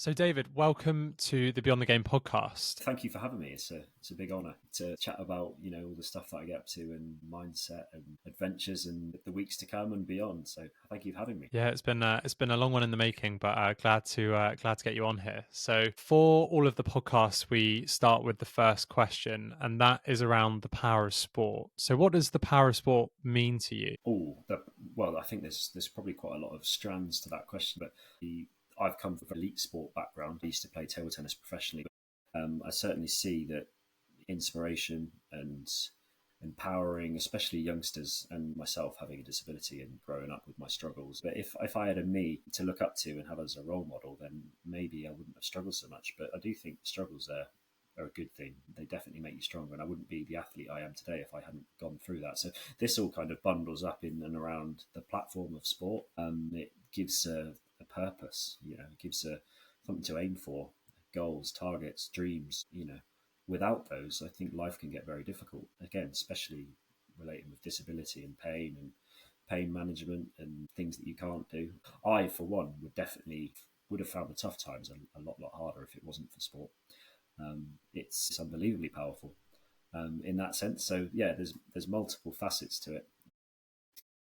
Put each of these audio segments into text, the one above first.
So, David, welcome to the Beyond the Game podcast. Thank you for having me. It's a big honour to chat about, all the stuff that I get up to and mindset and adventures and the weeks to come and beyond. So thank you for having me. Yeah, it's been a long one in the making, but glad to get you on here. So, for all of the podcasts, we start with the first question, and that is around the power of sport. So, what does the power of sport mean to you? Well, I think there's probably quite a lot of strands to that question, but I've come from an elite sport background. I used to play table tennis professionally. I certainly see that inspiration and empowering, especially youngsters and myself having a disability and growing up with my struggles. But if I had a me to look up to and have as a role model, then maybe I wouldn't have struggled so much. But I do think struggles are a good thing. They definitely make you stronger, and I wouldn't be the athlete I am today if I hadn't gone through that. So this all kind of bundles up in and around the platform of sport. It gives a purpose, it gives something to aim for, goals, targets, dreams. Without those, I think life can get very difficult. Again, especially relating with disability and pain management and things that you can't do. I, for one, would have found the tough times a lot harder if it wasn't for sport. It's unbelievably powerful in that sense. So yeah, there's multiple facets to it.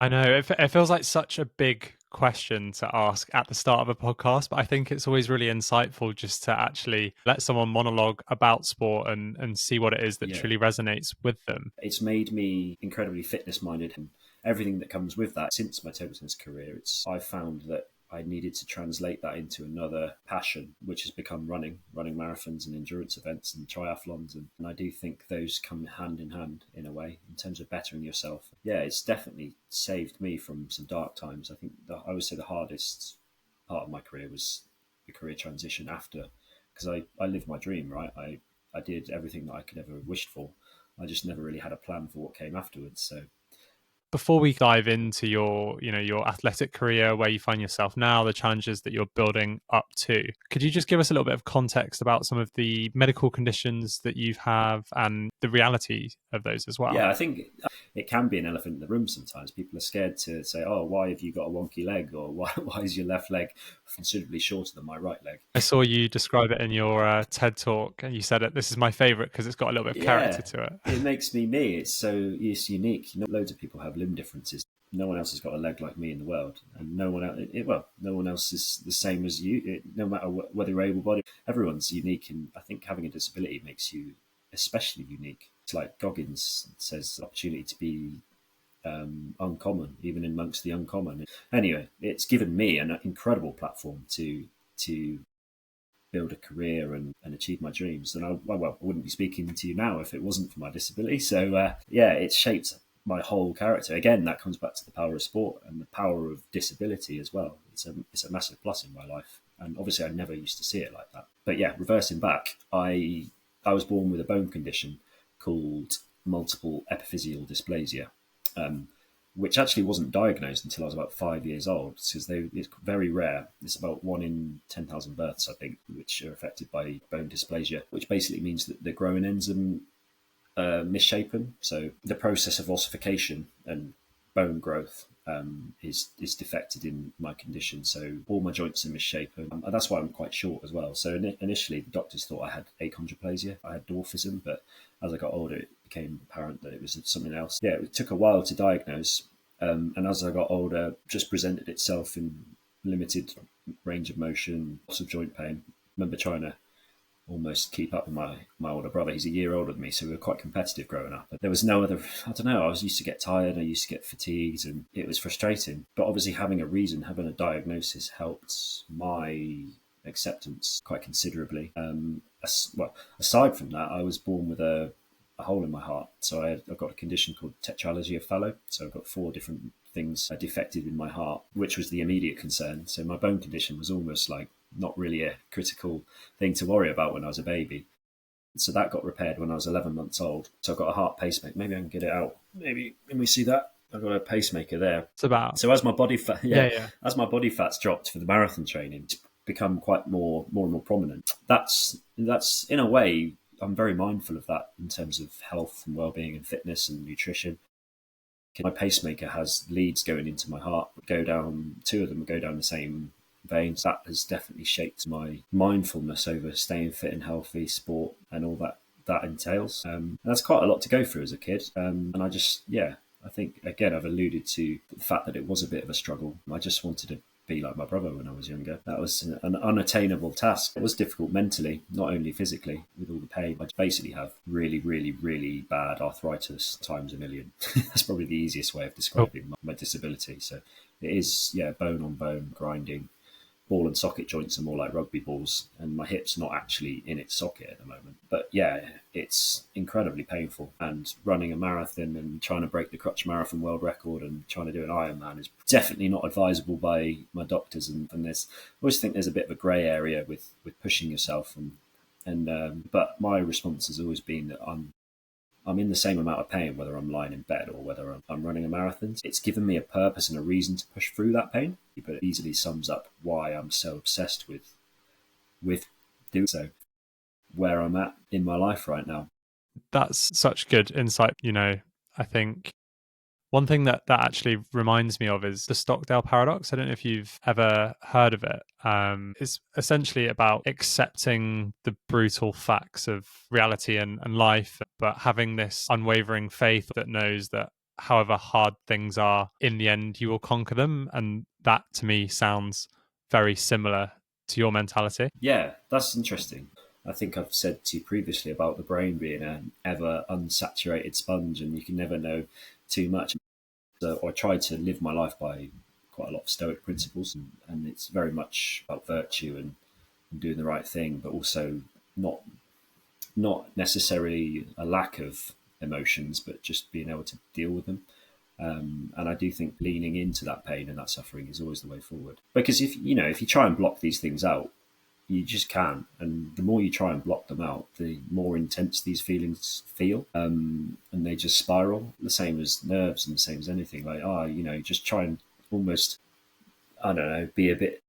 I know it feels like such a big question to ask at the start of a podcast, but I think it's always really insightful just to actually let someone monologue about sport and see what it is that truly resonates with them. It's made me incredibly fitness minded and everything that comes with that. Since my table tennis career, I've found that I needed to translate that into another passion, which has become running marathons and endurance events and triathlons. And I do think those come hand in hand in a way in terms of bettering yourself. Yeah, it's definitely saved me from some dark times. I think I would say the hardest part of my career was the career transition after, because I lived my dream, right? I did everything that I could ever have wished for. I just never really had a plan for what came afterwards. So before we dive into your athletic career, where you find yourself now, the challenges that you're building up to, could you just give us a little bit of context about some of the medical conditions that you have and the reality of those as well? Yeah, I think it can be an elephant in the room sometimes. People are scared to say, oh, why have you got a wonky leg? Or why is your left leg considerably shorter than my right leg? I saw you describe it in your TED talk, and you said this is my favorite because it's got a little bit of character to it. It makes me me. It's unique. Loads of people have limb differences. No one else has got a leg like me in the world, and no one else is the same as you. No matter whether you're able-bodied, everyone's unique, and I think having a disability makes you especially unique. It's like Goggins says, opportunity to be uncommon, even amongst the uncommon. Anyway, it's given me an incredible platform to build a career and achieve my dreams. And I wouldn't be speaking to you now if it wasn't for my disability. So it's shaped my whole character. Again, that comes back to the power of sport and the power of disability as well. It's a massive plus in my life. And obviously I never used to see it like that. But yeah, reversing back, I was born with a bone condition called multiple epiphyseal dysplasia, which actually wasn't diagnosed until I was about 5 years old, because it's very rare. It's about 1 in 10,000 births, I think, which are affected by bone dysplasia, which basically means that the growing ends are misshapen. So the process of ossification and bone growth is defected in my condition. So all my joints are misshapen. And that's why I'm quite short as well. So initially, the doctors thought I had achondroplasia. I had dwarfism, but as I got older, it became apparent that it was something else. Yeah, it took a while to diagnose. And as I got older, just presented itself in limited range of motion, lots of joint pain. I remember trying to almost keep up with my older brother. He's a year older than me, so we were quite competitive growing up. But there was no other, I don't know, I was used to get tired, I used to get fatigued, and it was frustrating. But obviously having a reason, having a diagnosis helped my acceptance quite considerably. Aside from that, I was born with a hole in my heart. So I've got a condition called tetralogy of Fallot. So I've got 4 different things defected in my heart, which was the immediate concern. So my bone condition was almost like not really a critical thing to worry about when I was a baby. So that got repaired when I was 11 months old. So I've got a heart pacemaker. Maybe I can get it out. Maybe, can we see that? I've got a pacemaker there. It's about. So as my body fat, as my body fat's dropped for the marathon training, it's become quite more and more prominent. That's in a way, I'm very mindful of that in terms of health and well-being and fitness and nutrition. My pacemaker has leads going into my heart, 2 of them go down the same veins. That has definitely shaped my mindfulness over staying fit and healthy, sport, and all that entails. And that's quite a lot to go through as a kid. And I just, yeah, I think, again, I've alluded to the fact that it was a bit of a struggle. I just wanted to be like my brother when I was younger. That was an unattainable task. It was difficult mentally, not only physically, with all the pain. I basically have really, really, really bad arthritis times a million. That's probably the easiest way of describing my disability. So it is, yeah, bone on bone grinding. Ball and socket joints are more like rugby balls, and my hip's not actually in its socket at the moment. But yeah, it's incredibly painful. And running a marathon and trying to break the Crutch Marathon World Record and trying to do an Ironman is definitely not advisable by my doctors. And there's, I always think there's a bit of a grey area with pushing yourself. But my response has always been that I'm in the same amount of pain whether I'm lying in bed or whether I'm running a marathon. It's given me a purpose and a reason to push through that pain, but it easily sums up why I'm so obsessed with doing so, where I'm at in my life right now. That's such good insight. I think one thing that actually reminds me of is the Stockdale paradox. I don't know if you've ever heard of it. It's essentially about accepting the brutal facts of reality and life, but having this unwavering faith that knows that however hard things are, in the end, you will conquer them. And that to me sounds very similar to your mentality. Yeah, that's interesting. I think I've said to you previously about the brain being an ever unsaturated sponge and you can never know too much. So I try to live my life by quite a lot of Stoic principles, and it's very much about virtue and doing the right thing, but also not necessarily a lack of emotions, but just being able to deal with them. And I do think leaning into that pain and that suffering is always the way forward. Because if you try and block these things out, you just can't. And the more you try and block them out, the more intense these feelings feel, and they just spiral. The same as nerves and the same as anything. Like, just try and almost, I don't know, be a bit.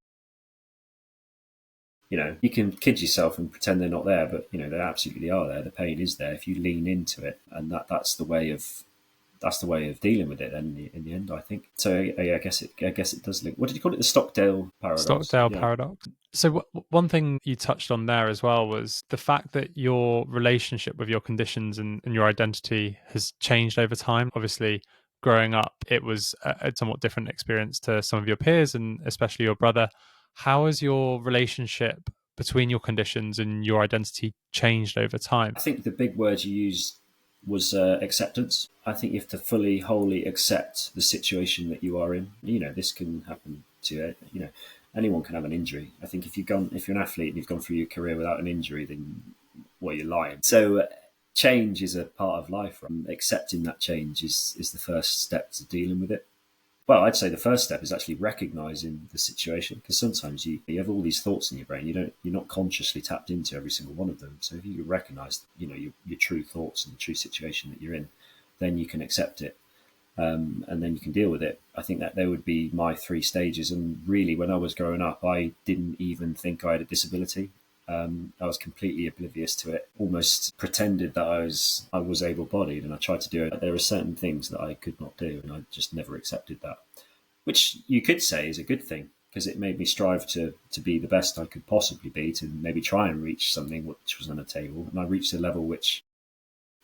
You can kid yourself and pretend they're not there, but they absolutely are there. The pain is there if you lean into it, and that's the way of dealing with it. And in the end, I think so. Yeah, I guess it does link. What did you call it? The Stockdale paradox. Stockdale paradox. So one thing you touched on there as well was the fact that your relationship with your conditions and your identity has changed over time. Obviously, growing up, it was a somewhat different experience to some of your peers and especially your brother. How has your relationship between your conditions and your identity changed over time? I think the big word you used was acceptance. I think you have to fully, wholly accept the situation that you are in. This can happen to anyone can have an injury. I think if you're an athlete and you've gone through your career without an injury, then you're lying. So change is a part of life. Right? Accepting that change is the first step to dealing with it. Well, I'd say the first step is actually recognizing the situation, because sometimes you have all these thoughts in your brain. You're not consciously tapped into every single one of them. So if you recognize, your true thoughts and the true situation that you're in, then you can accept it, and then you can deal with it. I think that there would be my 3 stages. And really, when I was growing up, I didn't even think I had a disability. I was completely oblivious to it, almost pretended that I was able-bodied, and I tried to do it. There are certain things that I could not do, and I just never accepted that, which you could say is a good thing, because it made me strive to be the best I could possibly be, to maybe try and reach something which was unattainable. And I reached a level which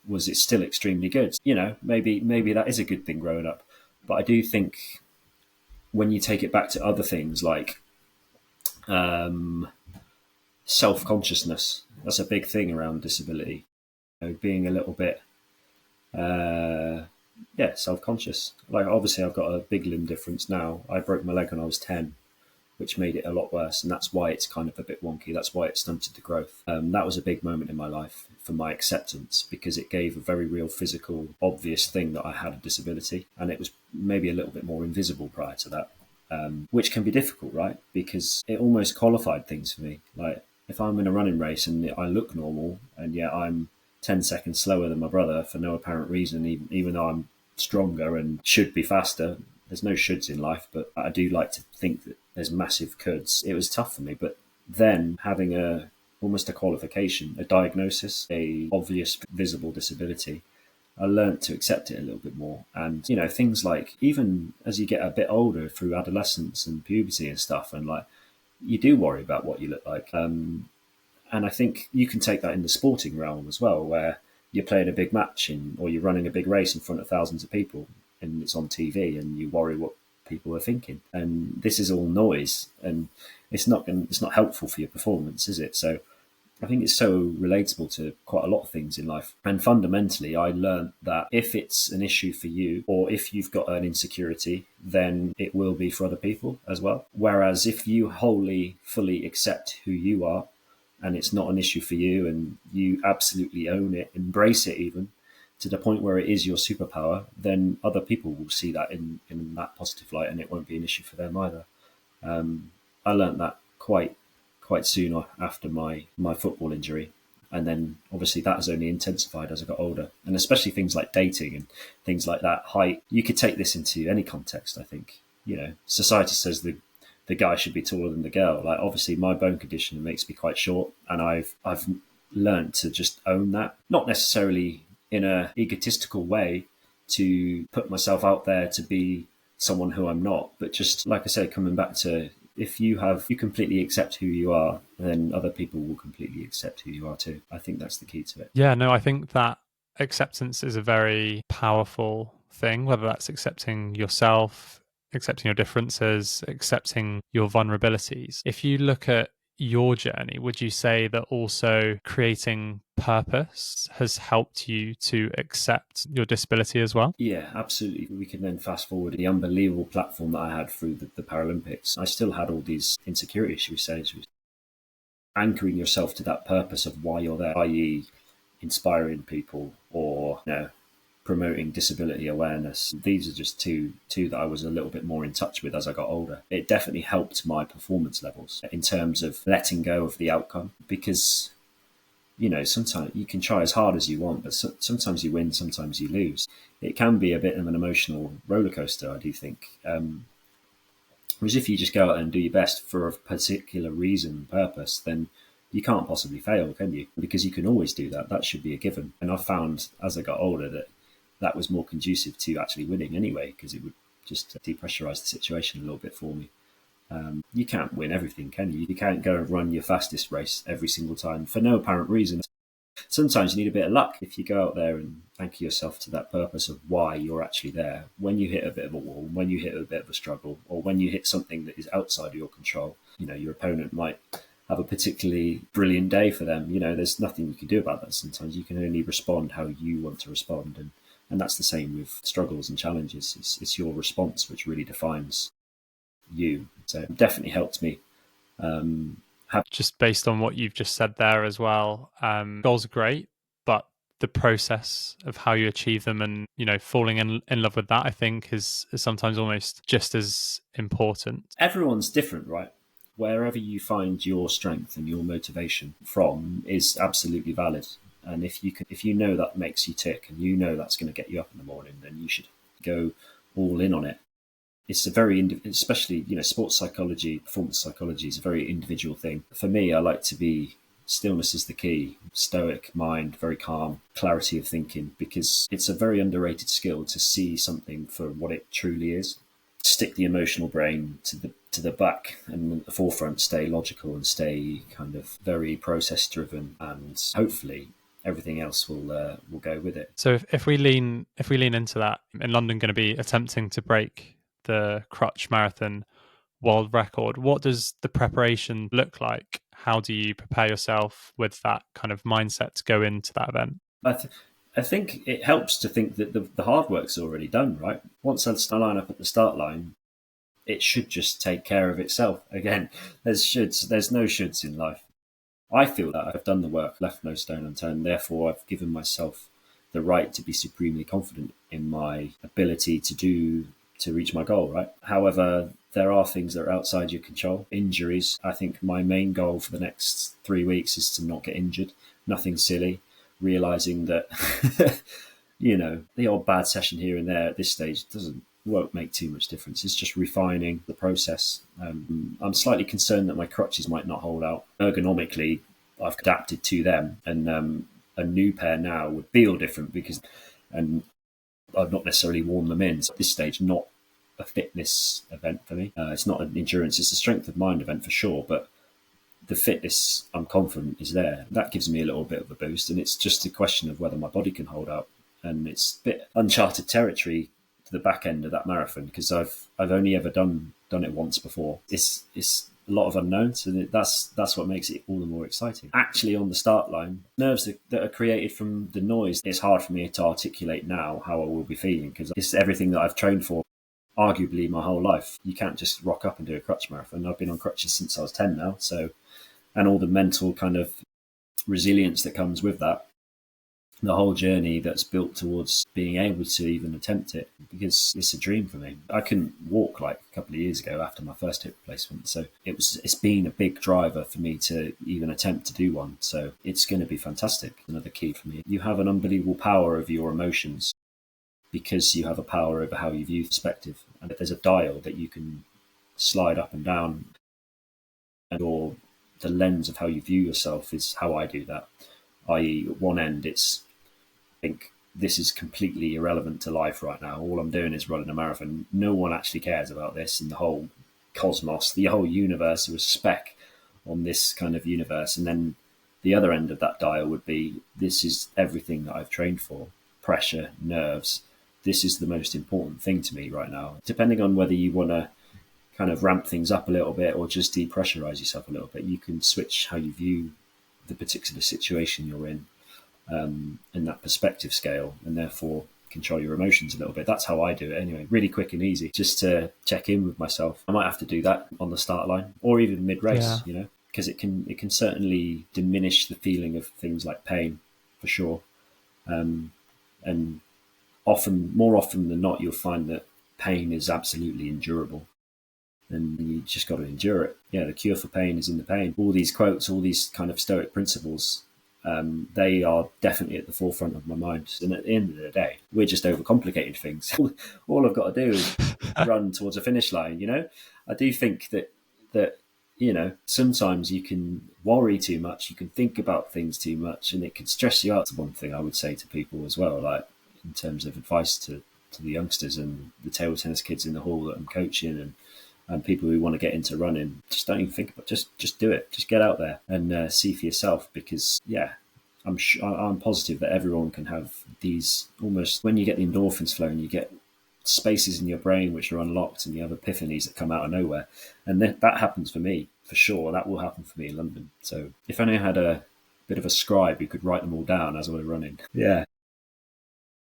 it's still extremely good. Maybe that is a good thing growing up. But I do think when you take it back to other things like self-consciousness, that's a big thing around disability. Being a little bit self-conscious. Like, obviously I've got a big limb difference now. I broke my leg when I was 10, which made it a lot worse, and that's why it's kind of a bit wonky. That's why it stunted the growth. That was a big moment in my life for my acceptance, because it gave a very real, physical, obvious thing that I had a disability, and it was maybe a little bit more invisible prior to that, which can be difficult, right? Because it almost qualified things for me. Like, if I'm in a running race and I look normal, and yet I'm 10 seconds slower than my brother for no apparent reason, even though I'm stronger and should be faster. There's no shoulds in life, but I do like to think that there's massive coulds. It was tough for me, but then having almost a qualification, a diagnosis, a obvious visible disability, I learned to accept it a little bit more. And, things like, even as you get a bit older through adolescence and puberty and stuff, and like, you do worry about what you look like. And I think you can take that in the sporting realm as well, where you're playing a big match or you're running a big race in front of thousands of people and it's on TV and you worry what people are thinking. And this is all noise, and it's not helpful for your performance, is it? So I think it's so relatable to quite a lot of things in life. And fundamentally, I learned that if it's an issue for you, or if you've got an insecurity, then it will be for other people as well. Whereas if you wholly, fully accept who you are, and it's not an issue for you, and you absolutely own it, embrace it even, to the point where it is your superpower, then other people will see that in that positive light, and it won't be an issue for them either. I learned that quite soon after my football injury. And then obviously that has only intensified as I got older. And especially things like dating and things like that, height, you could take this into any context, I think. Society says the guy should be taller than the girl. Like, obviously my bone condition makes me quite short, and I've learned to just own that, not necessarily in a egotistical way to put myself out there to be someone who I'm not, but just, like I say, coming back to, if you completely accept who you are, then other people will completely accept who you are too. I think that's the key to it. Yeah, no, I think that acceptance is a very powerful thing, whether that's accepting yourself, accepting your differences, accepting your vulnerabilities. If you look at your journey, would you say that also creating purpose has helped you to accept your disability as well? Yeah, absolutely. We can then fast forward the unbelievable platform that I had through the Paralympics. I still had all these insecurities, should we say, anchoring yourself to that purpose of why you're there, i.e. inspiring people, or promoting disability awareness. These are just two that I was a little bit more in touch with as I got older. It definitely helped my performance levels in terms of letting go of the outcome, because sometimes you can try as hard as you want, but sometimes you win, sometimes you lose. It can be a bit of an emotional roller coaster, I do think. Whereas if you just go out and do your best for a particular reason, purpose, then you can't possibly fail, can you? Because you can always do that. That should be a given. And I found as I got older that was more conducive to actually winning anyway, because it would just depressurize the situation a little bit for me. You can't win everything, can you? You can't go and run your fastest race every single time for no apparent reason. Sometimes you need a bit of luck. If you go out there and anchor yourself to that purpose of why you're actually there, when you hit a bit of a wall, when you hit a bit of a struggle, or when you hit something that is outside of your control, your opponent might have a particularly brilliant day for them. There's nothing you can do about that. Sometimes you can only respond how you want to respond. And that's the same with struggles and challenges. It's your response which really defines you. So it definitely helped me. Just based on what you've just said there as well, goals are great, but the process of how you achieve them and falling in love with that, I think is sometimes almost just as important. Everyone's different, right? Wherever you find your strength and your motivation from is absolutely valid. And if you know that makes you tick, and that's going to get you up in the morning, then you should go all in on it. It's a very, especially, sports psychology, performance psychology is a very individual thing. For me, I like to be, stillness is the key, stoic mind, very calm, clarity of thinking, because it's a very underrated skill to see something for what it truly is. Stick the emotional brain to the back, and at the forefront, stay logical and stay kind of very process driven, and hopefully everything else will go with it. So if we lean into that, in London going to be attempting to break the Crutch Marathon World Record, what does the preparation look like? How do you prepare yourself with that kind of mindset to go into that event? I think it helps to think that the hard work's already done, right? Once I line up at the start line, it should just take care of itself. Again, there's no shoulds in life. I feel that I've done the work, left no stone unturned. Therefore, I've given myself the right to be supremely confident in my ability to reach my goal, right? However, there are things that are outside your control. Injuries. I think my main goal for the next 3 weeks is to not get injured. Nothing silly. Realizing that, the odd bad session here and there at this stage won't make too much difference. It's just refining the process. I'm slightly concerned that my crutches might not hold out. Ergonomically, I've adapted to them, and a new pair now would feel different, and I've not necessarily worn them in. So at this stage, not a fitness event for me. It's not an endurance, it's a strength of mind event for sure, but the fitness, I'm confident, is there. That gives me a little bit of a boost, and it's just a question of whether my body can hold out. And it's a bit uncharted territory to the back end of that marathon, because I've only ever done it once before. It's a lot of unknowns, and that's what makes it all the more exciting. Actually, on the start line, nerves that are created from the noise, it's hard for me to articulate now how I will be feeling, because it's everything that I've trained for arguably my whole life. You can't just rock up and do a crutch marathon. I've been on crutches since I was 10 now, so, and all the mental kind of resilience that comes with that, the whole journey that's built towards being able to even attempt it, because it's a dream for me. I couldn't walk like a couple of years ago after my first hip replacement, so it's been a big driver for me to even attempt to do one. So it's going to be fantastic. Another key for me, you have an unbelievable power over your emotions, because you have a power over how you view perspective. And if there's a dial that you can slide up and down, or the lens of how you view yourself is how I do that. I.e., at one end, it's, I think, this is completely irrelevant to life right now. All I'm doing is running a marathon. No one actually cares about this in the whole cosmos, the whole universe. There was a speck on this kind of universe. And then the other end of that dial would be, this is everything that I've trained for. Pressure, nerves. This is the most important thing to me right now. Depending on whether you want to kind of ramp things up a little bit or just depressurize yourself a little bit, you can switch how you view the particular situation you're in, that perspective scale, and therefore control your emotions a little bit. That's how I do it anyway. Really quick and easy, just to check in with myself. I might have to do that on the start line or even mid-race, because it can certainly diminish the feeling of things like pain, for sure. And more often than not, you'll find that pain is absolutely endurable, and you just got to endure it. Yeah, the cure for pain is in the pain. All these quotes, all these kind of Stoic principles, they are definitely at the forefront of my mind. And at the end of the day, we're just overcomplicating things. All I've got to do is run towards a finish line. I do think that sometimes you can worry too much, you can think about things too much, and it can stress you out. That's one thing I would say to people as well, like in terms of advice to the youngsters and the table tennis kids in the hall that I'm coaching, and people who want to get into running. Just don't even think about it. Just do it. Just get out there and see for yourself, because I'm positive that everyone can have these, almost when you get the endorphins flowing, you get spaces in your brain which are unlocked, and you have epiphanies that come out of nowhere. And that happens for me, for sure. That will happen for me in London. So if only I had a bit of a scribe who could write them all down as I was running. Yeah.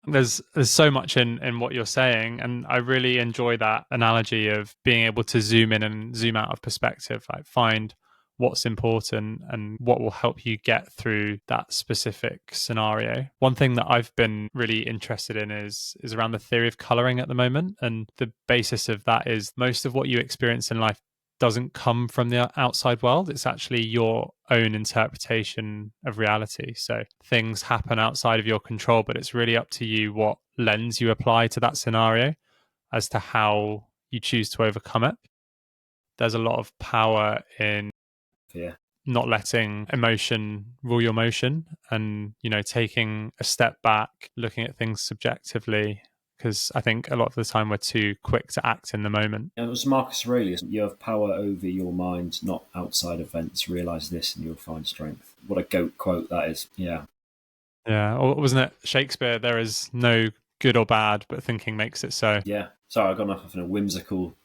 There's so much in what you're saying, and I really enjoy that analogy of being able to zoom in and zoom out of perspective, like find what's important and what will help you get through that specific scenario. One thing that I've been really interested in is around the theory of coloring at the moment, and the basis of that is most of what you experience in life doesn't come from the outside world. It's actually your own interpretation of reality. So things happen outside of your control, but it's really up to you what lens you apply to that scenario as to how you choose to overcome it. There's a lot of power in not letting emotion rule your motion, and taking a step back, looking at things subjectively, because I think a lot of the time we're too quick to act in the moment. And it was Marcus Aurelius, you have power over your mind, not outside events. Realise this and you'll find strength. What a GOAT quote that is. Yeah. Yeah, or wasn't it Shakespeare, there is no good or bad, but thinking makes it so. Yeah. Sorry, I've gone off on a whimsical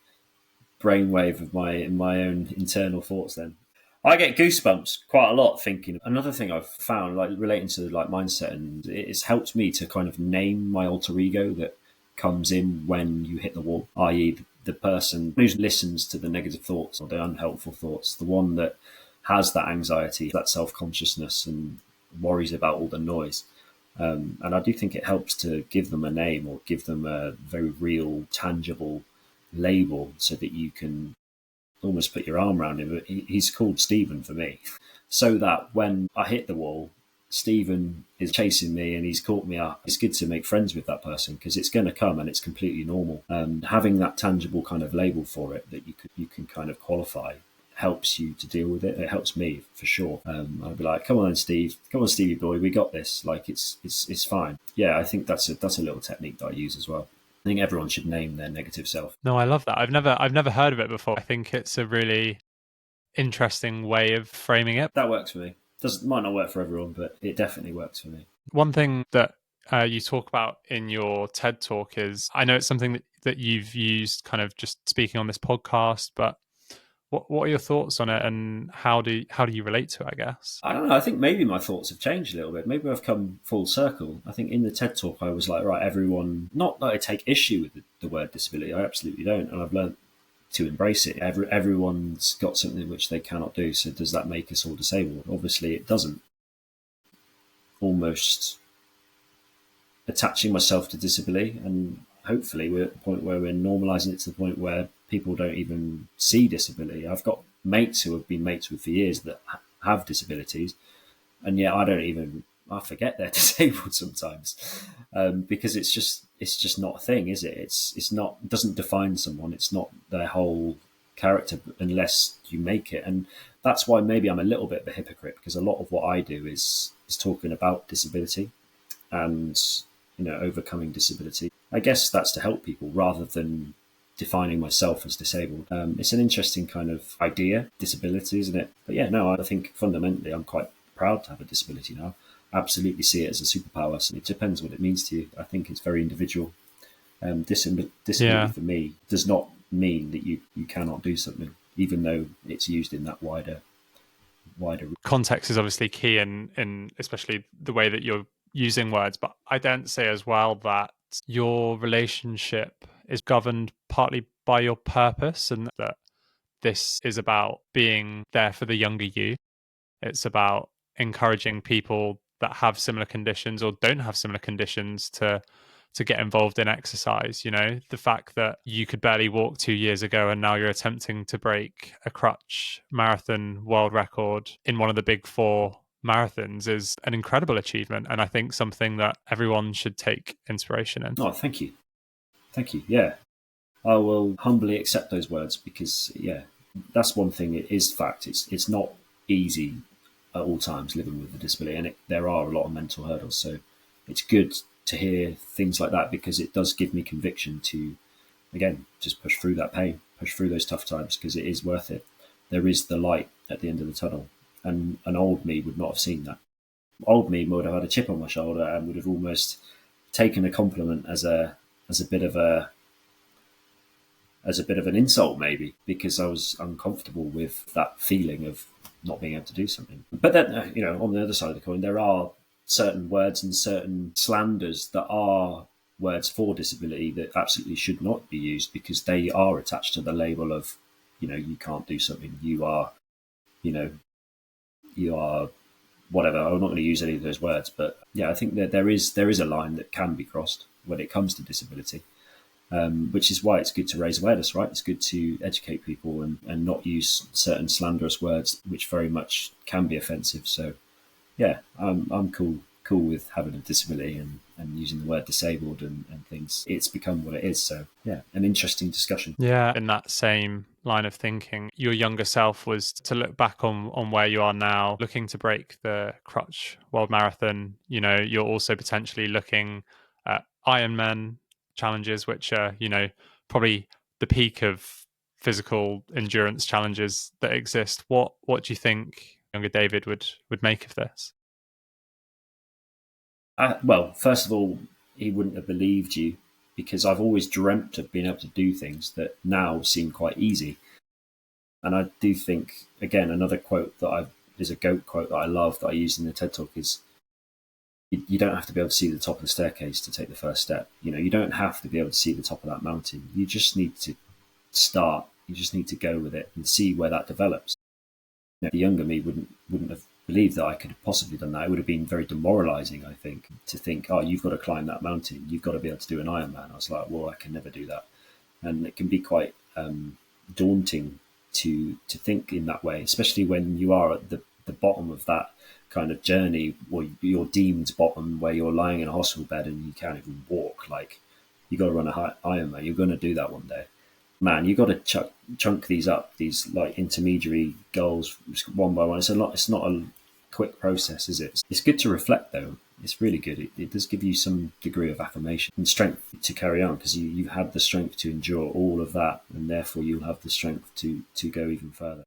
brainwave of my own internal thoughts then. I get goosebumps quite a lot thinking. Another thing I've found, like relating to like mindset, and it's helped me to kind of name my alter ego that comes in when you hit the wall, i.e. the person who listens to the negative thoughts or the unhelpful thoughts, the one that has that anxiety, that self-consciousness, and worries about all the noise. And I do think it helps to give them a name or give them a very real, tangible label so that you can almost put your arm around him. He's called Stephen for me, so that when I hit the wall, Stephen is chasing me and he's caught me up. It's good to make friends with that person because it's going to come and it's completely normal. Having that tangible kind of label for it that you can kind of qualify helps you to deal with it. It helps me for sure. I'd be like, come on, Steve, come on, Stevie boy, we got this. Like it's fine. Yeah, I think that's a little technique that I use as well. I think everyone should name their negative self. No, I love that. I've never heard of it before. I think it's a really interesting way of framing it. That works for me. Might not work for everyone, but it definitely works for me. One thing that you talk about in your TED talk is, I know it's something that you've used kind of just speaking on this podcast, but what are your thoughts on it, and how do you relate to it, I guess? I don't know. I think maybe my thoughts have changed a little bit. Maybe I've come full circle. I think in the TED talk, I was like, right, everyone, not that I take issue with the word disability. I absolutely don't. And I've learned to embrace it. Everyone's got something which they cannot do. So does that make us all disabled? Obviously it doesn't. Almost attaching myself to disability, and hopefully we're at the point where we're normalizing it to the point where people don't even see disability. I've got mates who have been mates with for years that have disabilities, and yet I forget they're disabled sometimes, because it's just not a thing, is it? It doesn't define someone. It's not their whole character unless you make it. And that's why maybe I'm a little bit of a hypocrite, because a lot of what I do is talking about disability and overcoming disability. I guess that's to help people rather than defining myself as disabled. It's an interesting kind of idea, disability, isn't it? But yeah, no, I think fundamentally I'm quite proud to have a disability now. Absolutely see it as a superpower. So it depends what it means to you. I think it's very individual. Disability for me does not mean that you cannot do something, even though it's used in that wider context is obviously key in especially the way that you're using words. But I don't say as well that your relationship is governed partly by your purpose, and that this is about being there for the younger you. It's about encouraging people that have similar conditions or don't have similar conditions to get involved in exercise. The fact that you could barely walk 2 years ago and now you're attempting to break a Crutch Marathon world record in one of the big 4 marathons is an incredible achievement, and I think something that everyone should take inspiration in. Oh, thank you. Yeah, I will humbly accept those words, because that's one thing. It is fact. It's not easy at all times living with a disability, and there are a lot of mental hurdles. So it's good to hear things like that, because it does give me conviction to, again, just push through that pain, push through those tough times, because it is worth it. There is the light at the end of the tunnel, and an old me would not have seen that. Old me would have had a chip on my shoulder and would have almost taken a compliment as a bit of an insult, maybe, because I was uncomfortable with that feeling of not being able to do something. But then, on the other side of the coin, there are certain words and certain slanders that are words for disability that absolutely should not be used, because they are attached to the label of, you can't do something. You are whatever. I'm not going to use any of those words, but yeah, I think that there is a line that can be crossed when it comes to disability. Which is why it's good to raise awareness, right? It's good to educate people and not use certain slanderous words, which very much can be offensive. So, yeah, I'm cool with having a disability and using the word disabled and things. It's become what it is. So, yeah, an interesting discussion. Yeah, in that same line of thinking, your younger self was to look back on where you are now, looking to break the Crutch World Marathon. You're also potentially looking at Ironman challenges, which are, probably the peak of physical endurance challenges that exist. What do you think younger David would make of this? Well, first of all, he wouldn't have believed you, because I've always dreamt of being able to do things that now seem quite easy. And I do think, again, another quote is a GOAT quote that I love, that I used in the TED Talk, is you don't have to be able to see the top of the staircase to take the first step. You don't have to be able to see the top of that mountain. You just need to start. You just need to go with it and see where that develops. The younger me wouldn't have believed that I could have possibly done that. It would have been very demoralizing, I think, to think, oh, you've got to climb that mountain. You've got to be able to do an Ironman. I was like, well, I can never do that. And it can be quite daunting to think in that way, especially when you are at the bottom of that kind of journey, or you're deemed bottom, where you're lying in a hospital bed and you can't even walk. Like, you got to run a Ironman. You're going to do that one day. Man, you got to chunk these up, these like intermediary goals one by one. It's not a quick process, is it? It's good to reflect, though. it's really good. It does give you some degree of affirmation and strength to carry on, because you've had the strength to endure all of that, and therefore you'll have the strength to go even further.